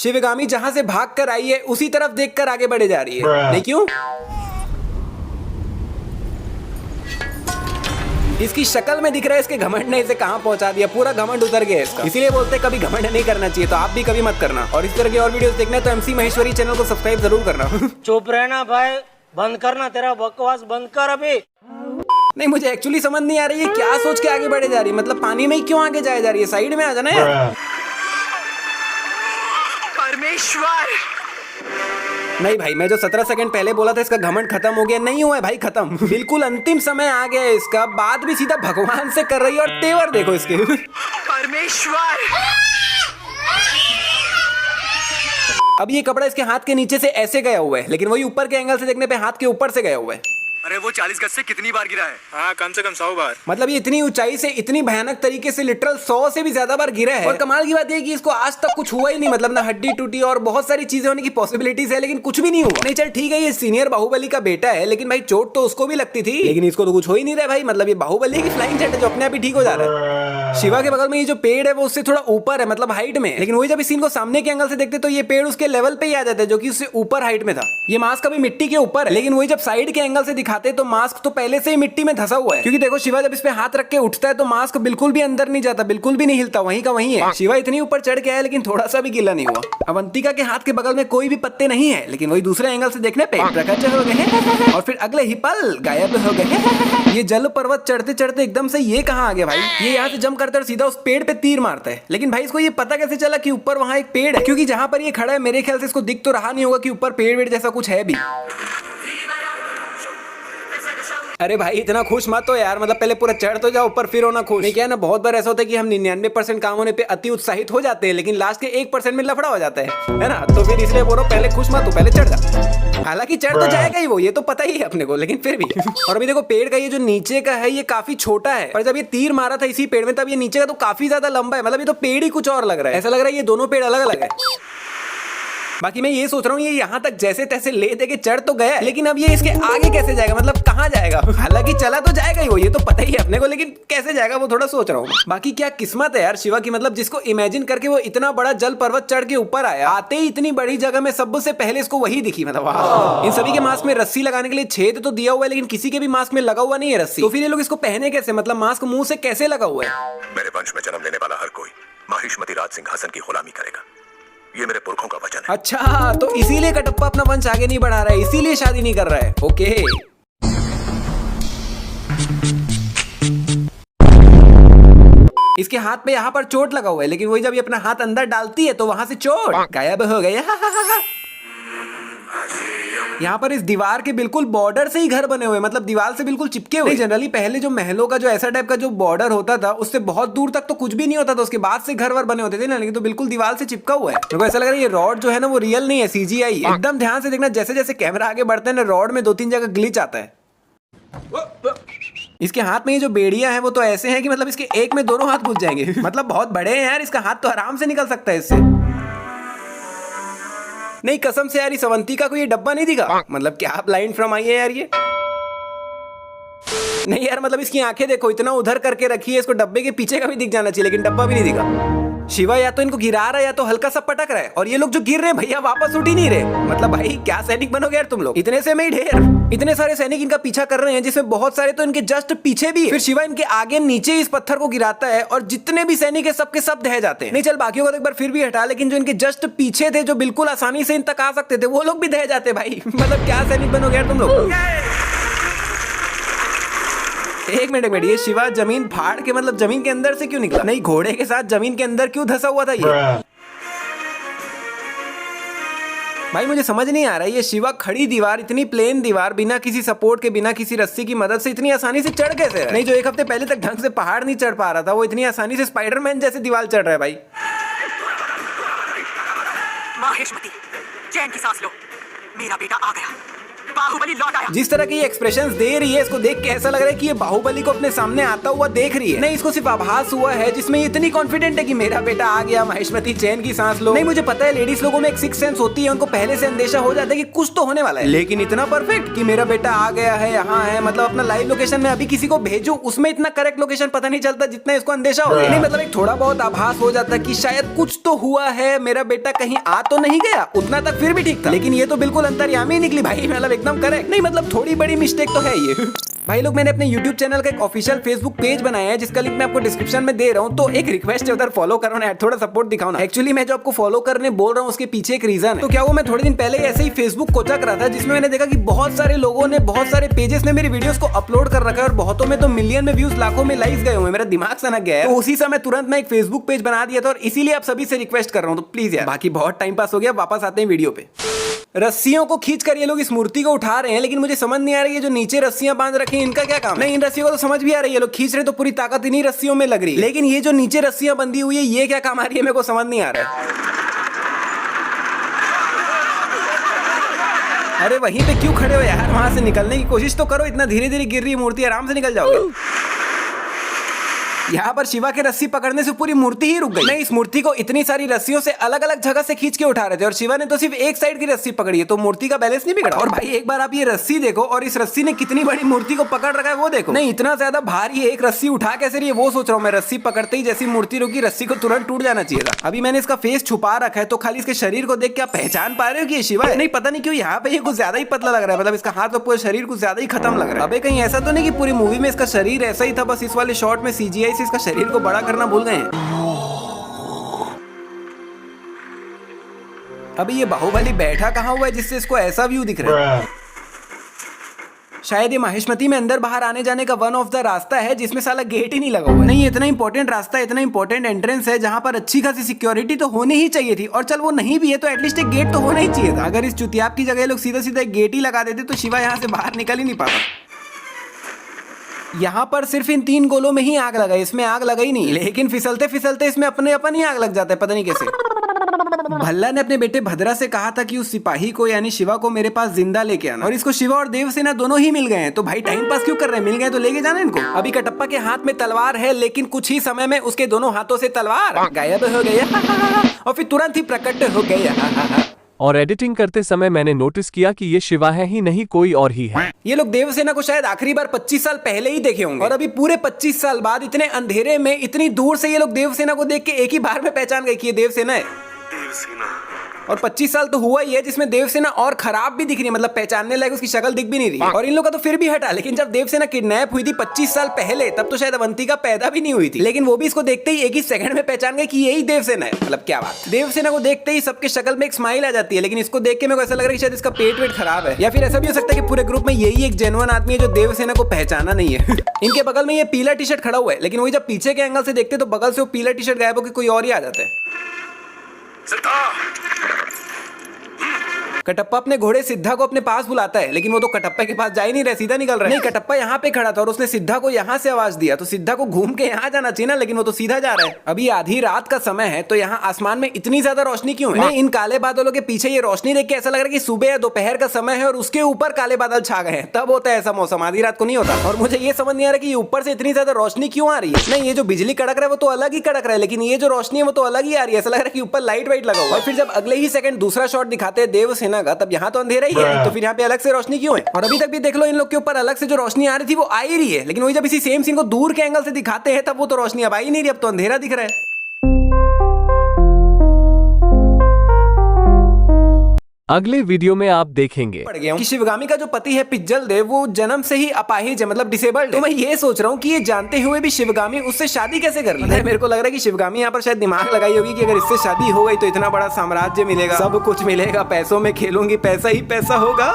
शिवगामी जहाँ से भाग कर आई है उसी तरफ देखकर आगे बढ़े जा रही है। नहीं क्यों? इसकी शक्ल में दिख रहा है इसके घमंड ने इसे कहां पहुंचा दिया, पूरा घमंड उतर गया इसका। इसीलिए बोलते हैं कभी घमंड नहीं करना चाहिए, तो आप भी कभी मत करना। और इस तरह की और वीडियोस देखना है तो MC महेश्वरी चैनल को सब्सक्राइब जरूर करना। चुप रहना भाई, बंद करना, तेरा बकवास बंद कर अभी। नहीं, मुझे एक्चुअली समझ नहीं आ रही है क्या सोच के आगे बढ़े जा रही है, मतलब पानी में ही क्यों आगे जाए जा रही है, साइड में आ जाना यार। परमेश्वर नहीं भाई, मैं जो 17 सेकंड पहले बोला था इसका घमंड खत्म हो गया, नहीं हुआ है भाई खत्म। बिल्कुल अंतिम समय आ गया है इसका, बात भी सीधा भगवान से कर रही है और तेवर देखो इसके। परमेश्वर अब ये कपड़ा इसके हाथ के नीचे से ऐसे गया हुआ है, लेकिन वही ऊपर के एंगल से देखने पे हाथ के ऊपर से गया हुआ है। अरे वो 40 गज से कितनी बार गिरा है? हाँ, कम से कम 100 बार। मतलब ये इतनी ऊंचाई से इतनी भयानक तरीके से लिटरल 100 से भी ज्यादा बार गिरा है। और कमाल की बात ये कि इसको आज तक कुछ हुआ ही नहीं, मतलब ना हड्डी टूटी और बहुत सारी चीजें होने की पॉसिबिलिटीज है, लेकिन कुछ भी नहीं हुआ। नहीं चल ठीक है, ये सीनियर बाहुबली का बेटा है, लेकिन भाई चोट तो उसको भी लगती थी, लेकिन इसको तो कुछ हो ही नहीं रहा भाई। मतलब ये बाहुबली की फ्लाइंग जेट है जो अपने आप ही ठीक हो जा रहा है। शिवा के बगल में ये जो पेड़ है वो उससे थोड़ा ऊपर है, मतलब हाइट में, लेकिन वही जब इस सीन को सामने के एंगल से देखते तो ये पेड़ उसके लेवल पे ही आ जाता है, जो कि उससे ऊपर हाइट में था। ये मास्क अभी मिट्टी के ऊपर है, लेकिन वही जब साइड के एंगल से दिखाते तो मास्क तो पहले से ही मिट्टी में धंसा हुआ है। क्योंकि देखो शिवा जब इस पे हाथ रख के उठता है तो मास्क बिल्कुल भी अंदर नहीं जाता, बिल्कुल भी नहीं हिलता, वहीं का वहीं है। शिवा इतनी ऊपर चढ़ के आया लेकिन थोड़ा सा भी गीला नहीं हुआ। अवंतिका के हाथ के बगल में कोई भी पत्ते नहीं है, लेकिन वही दूसरे एंगल से देखने पे प्रकट हो गए और फिर अगले ही पल गायब हो गए। ये जल पर्वत चढ़ते चढ़ते एकदम से ये कहाँ आ गया भाई? ये यहाँ से जंप करता है सीधा उस पेड़ पे तीर मारता है। लेकिन भाई इसको ये पता कैसे चला कि ऊपर वहाँ एक पेड़ है? क्योंकि जहाँ पर ये खड़ा है मेरे ख्याल से इसको दिख तो रहा नहीं होगा कि ऊपर पेड़ वेड़ जैसा कुछ है भी। अरे भाई इतना खुश मत हो यार, मतलब पहले पूरा चढ़ तो जाओ ऊपर फिर होना खुश। नहीं क्या है ना, बहुत बार ऐसा होता है कि हम 99% काम होने पे अति उत्साहित हो जाते हैं, लेकिन लास्ट के 1% में लफड़ा हो जाता है ना। तो फिर इसलिए बोलो पहले खुश मत हो, पहले चढ़ जा। हालांकि चढ़ तो जाएगा ही वो, ये तो पता ही है अपने को, लेकिन फिर भी। और अभी देखो पेड़ का ये जो नीचे का है ये काफी छोटा है, और जब ये तीर मारा था इसी पेड़ में तब ये नीचे का तो काफी ज्यादा लंबा है। मतलब ये तो पेड़ ही कुछ और लग रहा है, ऐसा लग रहा है ये दोनों पेड़ अलग अलग है। बाकी मैं ये सोच रहा हूँ ये यहाँ तक जैसे तैसे ले दे के चढ़ तो गया, लेकिन अब ये इसके आगे कैसे जाएगा, मतलब कहाँ जाएगा? हालांकि चला तो जाएगा ही वो, ये तो पता ही है अपने को, लेकिन कैसे जाएगा वो थोड़ा सोच रहा हूँ। बाकी क्या किस्मत है यार शिवा की, मतलब जिसको इमेजिन करके वो इतना बड़ा जल पर्वत चढ़ के ऊपर आया, आते ही इतनी बड़ी जगह में सबसे पहले इसको वही दिखी। मतलब इन सभी के मास्क में रस्सी लगाने के लिए छेद तो दिया हुआ है, लेकिन किसी के भी मास्क में लगा हुआ नहीं है रस्सी। तो फिर ये लोग इसको पहने कैसे, मतलब मास्क मुंह से कैसे लगा हुआ है? मेरे वंश में जन्म लेने वाला हर कोई माहिष्मती राज सिंहासन की गुलामी करेगा, ये मेरे पुरखों का वचन है। अच्छा, तो इसीलिए कटप्पा अपना वंश आगे नहीं बढ़ा रहा है, इसीलिए शादी नहीं कर रहा है। ओके। इसके हाथ पे यहाँ पर चोट लगा हुआ है, लेकिन वही जब ये अपना हाथ अंदर डालती है तो वहां से चोट गायब हो गई। यहाँ पर इस दीवार के बिल्कुल बॉर्डर से ही घर बने हुए, मतलब दीवार से बिल्कुल चिपके हुए। जनरली पहले जो महलों का जो ऐसा टाइप का जो बॉर्डर होता था उससे बहुत दूर तक तो कुछ भी नहीं होता था, उसके बाद से घर वर बने होते थे ना, लेकिन तो बिल्कुल दीवार से चिपका हुआ है। मेरे ऐसा लग रहा है ये रॉड जो है ना वो रियल नहीं है, CGI है। एकदम ध्यान से देखना, जैसे जैसे कैमरा आगे बढ़ता है ना रॉड में 2-3 जगह ग्लिच आता है। इसके हाथ में ये जो बेड़ियां हैं वो तो ऐसे हैं कि मतलब इसके एक में दोनों हाथ घुस जाएंगे। मतलब बहुत बड़े हैं यार, इसका हाथ तो आराम से निकल सकता है इससे। नहीं कसम से यार इस अवंतिका को ये डब्बा नहीं दिखा, मतलब क्या ब्लाइंड फ्रॉम आई है यार ये। नहीं यार मतलब इसकी आंखें देखो, इतना उधर करके रखी है, इसको डब्बे के पीछे का भी दिख जाना चाहिए, लेकिन डब्बा भी नहीं दिखा। शिवा या तो इनको गिरा रहा है या तो हल्का सा पटक रहा है, और ये लोग जो गिर रहे हैं भैया वापस उठ ही नहीं रहे। मतलब भाई क्या सैनिक बनोगे यार तुम लोग, इतने से में ही ढेर। इतने सारे सैनिक इनका पीछा कर रहे हैं, जिसमें बहुत सारे तो इनके जस्ट पीछे भी है। फिर शिवा इनके आगे नीचे इस पत्थर को गिराता है और जितने भी सैनिक है सबके सब ढह जाते हैं। नहीं चल बाकियों को तो एक बार फिर भी हटा, लेकिन जो इनके जस्ट पीछे थे जो बिल्कुल आसानी से इन तक आ सकते थे वो लोग भी ढह जाते भाई। मतलब क्या सैनिक बनोगे यार तुम लोग। एक मिनट, ये शिवा जमीन फाड़ के मतलब जमीन के अंदर से क्यों निकला? नहीं घोड़े के साथ जमीन के अंदर क्यों धंसा हुआ था ये? भाई मुझे समझ नहीं आ रहा है ये शिवा खड़ी दीवार, इतनी प्लेन दीवार बिना किसी सपोर्ट के, बिना किसी रस्सी की मदद से इतनी आसानी से चढ़ कैसे रहा है? नहीं जो एक हफ्ते पहले तक ढंग से पहाड़ नहीं चढ़ पा रहा था वो इतनी आसानी से स्पाइडरमैन जैसे दीवार चढ़ रहा है भाई। माहिष्मती चैन की सांस लो, मेरा बेटा आ गया, बाहुबली लौट आया। जिस तरह की एक्सप्रेशंस दे रही है, इसको देख के ऐसा लग रहा है कि ये बाहुबली को अपने सामने आता हुआ देख रही है। नहीं, इसको सिर्फ आभास हुआ है जिसमें ये इतनी कॉन्फिडेंट है कि मेरा बेटा आ गया, महेशमती चैन की सांस लो। नहीं, मुझे पता है लेडीज लोगों में एक सिक्स सेंस होती है, उनको पहले से अंदेशा हो जाता है कि कुछ तो होने वाला है, लेकिन इतना परफेक्ट कि मेरा बेटा आ गया है, यहाँ है, मतलब अपना लाइव लोकेशन में अभी किसी को भेजूं, उसमें इतना करेक्ट लोकेशन पता नहीं चलता जितना इसको अंदेशा हो गया। नहीं, मतलब एक थोड़ा बहुत आभास हो जाता है कि शायद कुछ तो हुआ है, मेरा बेटा कहीं आ तो नहीं गया, उतना तक फिर भी ठीक था, लेकिन ये तो बिल्कुल अंतर्यामी निकली भाई, मतलब एकदम करेक्ट। नहीं, मतलब थोड़ी बड़ी मिस्टेक तो है ये। भाई लोग, मैंने अपने YouTube चैनल का एक ऑफिशियल Facebook पेज बनाया है जिसका लिंक मैं आपको डिस्क्रिप्शन में दे रहा हूँ, तो एक रिक्वेस्ट है उधर फॉलो करो ना, थोड़ा सपोर्ट दिखाओ ना। एक्चुअली मैं जो आपको फॉलो करने बोल रहा हूँ उसके पीछे एक रीजन है। तो क्या हुआ, मैं थोड़े दिन पहले ऐसे ही Facebook कोचक रहा था जिसमें मैंने देखा कि बहुत सारे लोगों ने, बहुत सारे पेजेस ने मेरी वीडियोस को अपलोड कर रखा है और बहुतों में तो मिलियन में व्यूज, लाखों में लाइक्स गए हुए, मेरा दिमाग सनक गया है। तो उसी समय तुरंत मैं एक Facebook पेज बना दिया था और इसीलिए आप सभी से रिक्वेस्ट कर रहा हूँ, तो प्लीज यार, बाकी बहुत टाइम पास हो गया, वापस आते हैं वीडियो पे। रस्सियों को खींचकर ये लोग इस मूर्ति को उठा रहे हैं, लेकिन मुझे समझ नहीं आ रही है जो नीचे रस्सियां बांध रखी हैं इनका क्या काम। नहीं, इन रस्सियों को तो समझ भी आ रही है, लोग खींच रहे तो पूरी ताकत इन्हीं रस्सियों में लग रही है, लेकिन ये जो नीचे रस्सियां बंधी हुई है ये क्या काम आ रही है, मेरे को समझ नहीं आ रहा है। अरे वहीं पे क्यों खड़े हो यार, वहां से निकलने की कोशिश तो करो, इतना धीरे धीरे गिर रही है मूर्ति, आराम से निकल जाओगे। यहाँ पर शिवा के रस्सी पकड़ने से पूरी मूर्ति ही रुक गई। नहीं, इस मूर्ति को इतनी सारी रस्सियों से अलग अलग जगह से खींच के उठा रहे थे और शिवा ने तो सिर्फ एक साइड की रस्सी पकड़ी है, तो मूर्ति का बैलेंस नहीं बिगड़ा। और भाई एक बार आप ये रस्सी देखो और इस रस्सी ने कितनी बड़ी मूर्ति को पकड़ रखा है वो देखो। नहीं, इतना ज्यादा भारी है, एक रस्सी उठा कैसे रही है वो सोच रहा हूँ मैं। रस्सी पकड़ते ही जैसी मूर्ति रुकी, रस्सी को तुरंत टूट जाना चाहिए था। अभी मैंने इसका फेस छुपा रखा है, तो खाली इसके शरीर को देख के आप पहचान पा रहे हो कि ये शिवा है। नहीं, पता नहीं क्यों यहाँ पे ये कुछ ज्यादा ही पतला लग रहा है, मतलब इसका हाथ और पूरा शरीर कुछ ज्यादा ही खत्म लग रहा है। अबे कहीं ऐसा तो नहीं कि पूरी मूवी में इसका शरीर ऐसा ही था, बस इस वाले शॉट में CGI से इसका शरीर को बड़ा करना भूल गए हैं। अभी ये बाहुबली बैठा कहाँ हुआ है जिससे इसको ऐसा व्यू दिख रहा है। शायद ये महेशमती में अंदर बाहर आने जाने का वन ऑफ द रास्ता है जिसमें साला गेट ही नहीं लगा हुआ। नहीं, इतना इंपॉर्टेंट रास्ता, इतना इंपॉर्टेंट एंट्रेंस है जहां पर अच्छी खासी सिक्योरिटी तो होनी ही चाहिए थी, और चल वो नहीं भी है तो एटलीस्ट एक गेट तो होना ही चाहिए था। अगर इस चुतियाब की जगह लोग सीधा सीधा एक गेट ही लगा देते तो शिवा यहाँ से बाहर निकल ही नहीं पाता। यहाँ पर सिर्फ इन 3 गोलों में ही आग लगा, इसमें आग लगा ही नहीं, लेकिन फिसलते फिसलते इसमें अपने अपन ही आग लग जाता है, पता नहीं कैसे। भल्ला ने अपने बेटे भद्रा से कहा था कि उस सिपाही को यानी शिवा को मेरे पास जिंदा लेके आना, और इसको शिवा और देवसेना दोनों ही मिल गए हैं, तो भाई टाइम पास क्यों कर रहे हैं, मिल गए तो लेके जाना इनको। अभी कटप्पा के हाथ में तलवार है, लेकिन कुछ ही समय में उसके दोनों हाथों से तलवार गायब हो गई और फिर तुरंत ही प्रकट हो गई। और एडिटिंग करते समय मैंने नोटिस किया कि ये शिवा है ही नहीं, कोई और ही है। ये लोग देवसेना को शायद आखिरी बार 25 साल पहले ही देखे होंगे, और अभी पूरे 25 साल बाद इतने अंधेरे में इतनी दूर से ये लोग देवसेना को देख के एक ही बार में पहचान गए कि ये देवसेना है। और 25 साल तो हुआ ही है जिसमें देवसेना और खराब भी दिख रही है, मतलब पहचानने लायक उसकी शक्ल दिख भी नहीं रही। और इन लोगों का तो फिर भी हटा, लेकिन जब देवसेना किडनैप हुई थी 25 साल पहले, तब तो शायद अवंतिका पैदा भी नहीं हुई थी, लेकिन वो भी इसको देखते ही एक ही सेकंड में पहचान गए कि यही देवसेना है। मतलब क्या बात, देवसेना को देखते ही सबके शक्ल में एक स्माइल आ जाती है, लेकिन इसको देख के मेरे को ऐसा लग रहा है कि शायद इसका पेट वेट खराब है, या फिर ऐसा भी हो सकता है कि पूरे ग्रुप में यही एक जेन्युइन आदमी है जो देवसेना को पहचाना नहीं है। इनके बगल में ये पीला टी शर्ट खड़ा हुआ है, लेकिन वही जब पीछे के एंगल से देखते तो बगल से वो पीला टी शर्ट गायब होकर कोई और ही आ जाता है। कटप्पा अपने घोड़े सिद्धा को अपने पास बुलाता है, लेकिन वो तो कटप्पा के पास जा ही नहीं रहा, सीधा निकल रहा है। नहीं, कटप्पा यहाँ पे खड़ा था और उसने सिद्धा को यहाँ से आवाज दिया, तो सिद्धा को घूम के यहाँ जाना चाहिए ना, लेकिन वो तो सीधा जा रहा है। अभी आधी रात का समय है, तो यहाँ आसमान में इतनी ज्यादा रोशनी क्यों है? नहीं, इन काले बादलों के पीछे ये रोशनी देख के ऐसा लग रहा है कि सुबह या दोपहर का समय है और उसके ऊपर काले बादल छा गए हैं, तब होता है ऐसा मौसम, आधी रात को नहीं होता। और मुझे ये समझ नहीं आ रहा कि ऊपर से इतनी ज्यादा रोशनी क्यों आ रही है। नहीं, ये जो बिजली कड़क रहा है वो तो अलग ही कड़क रहा है, लेकिन ये जो रोशनी है वो तो अलग ही आ रही है, ऐसा लग रहा है कि ऊपर लाइट वाइट लगा हुआ है। फिर जब अगले ही सेकंड दूसरा शॉट दिखाते हैं देवसेना का, तब यहाँ तो अंधेरा ही है, तो फिर यहाँ पे अलग से रोशनी क्यों है? और अभी तक भी देख लो, इन लोग के ऊपर अलग से जो रोशनी आ रही थी वो आ ही रही है, लेकिन वही जब इसी सेम सीन को दूर के एंगल से दिखाते हैं तब वो तो रोशनी अब आ ही नहीं रही, अब तो अंधेरा दिख रहा है। अगले वीडियो में आप देखेंगे पड़ गया कि शिवगामी का जो पति है पिज्जल देव वो जन्म से ही अपाहिज है, मतलब डिसेबल्ड। तो मैं ये सोच रहा हूँ कि ये जानते हुए भी शिवगामी उससे शादी कैसे कर ली। मेरे को लग रहा है कि शिवगामी यहाँ पर शायद दिमाग लगाई होगी कि अगर इससे शादी हो गई तो इतना बड़ा साम्राज्य मिलेगा, सब कुछ मिलेगा, पैसों में खेलूंगी, पैसा ही पैसा होगा।